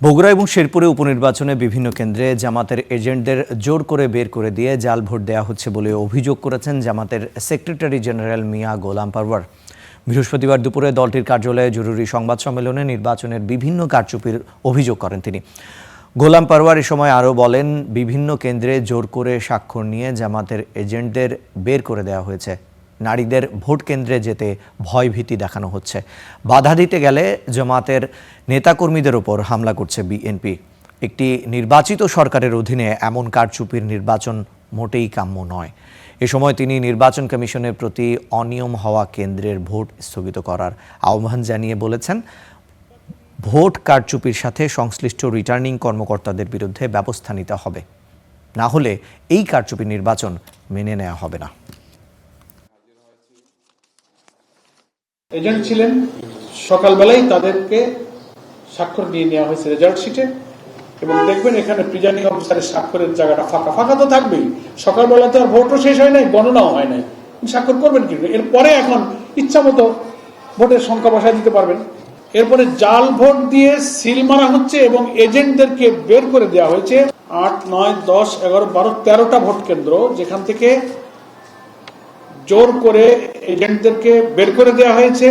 বগুড়া এবং শেরপুরে উপনির্বাচনে বিভিন্ন কেন্দ্রে জামাতের এজেন্টদের জোর করে বের করে দিয়ে জাল ভোট দেওয়া হচ্ছে বলে অভিযোগ করেছেন জামাতের সেক্রেটারি জেনারেল মিয়া গোলাম পারওয়ার। বৃহস্পতিবার দুপুরে দলটির কার্যালয়ে জরুরি সংবাদ সম্মেলনে নির্বাচনের বিভিন্ন কারচুপির অভিযোগ করেন তিনি। গোলাম পারওয়ার এ সময় আরও বলেন, বিভিন্ন কেন্দ্রে জোর করে স্বাক্ষর নিয়ে জামাতের এজেন্টদের বের করে দেওয়া হয়েছে। নারীদের ভোট কেন্দ্রে যেতে ভয়ভীতি দেখানো হচ্ছে। বাধা দিতে গেলে জামাতের নেতাকর্মীদের ওপর হামলা করছে বিএনপি। একটি নির্বাচিত সরকারের অধীনে এমন কারচুপির নির্বাচন মোটেই কাম্য নয়। এ সময় তিনি নির্বাচন কমিশনের প্রতি অনিয়ম হওয়া কেন্দ্রের ভোট স্থগিত করার আহ্বান জানিয়ে বলেছেন, ভোট কারচুপির সাথে সংশ্লিষ্ট রিটার্নিং কর্মকর্তাদের বিরুদ্ধে ব্যবস্থা নিতে হবে, না হলে এই কারচুপি নির্বাচন মেনে নেওয়া হবে না। এজেন্ট ছিলেন, সকালবেলায় তাদেরকে স্বাক্ষর নিয়ে নেওয়া হয়েছে রেজাল্ট শিটে, এবং দেখবেন এখানে প্রিজাইডিং অফিসারের স্বাক্ষরের জায়গাটা ফাঁকা ফাঁকা তো থাকবেই। সকালবেলা তো আর ভোটও শেষ হয় নাই, গণনাও হয় নাই, স্বাক্ষর করবেন কি? এরপরে এখন ইচ্ছা মতো ভোটের সংখ্যা বসায় দিতে পারবেন। এরপরে জাল ভোট দিয়ে সিল মারা হচ্ছে এবং এজেন্টদেরকে বের করে দেওয়া হয়েছে 8, 9, 10, 11, 12, 13টা ভোট কেন্দ্র, যেখান থেকে জোর করে এজেন্টদেরকে বের করে দেওয়া হয়েছে।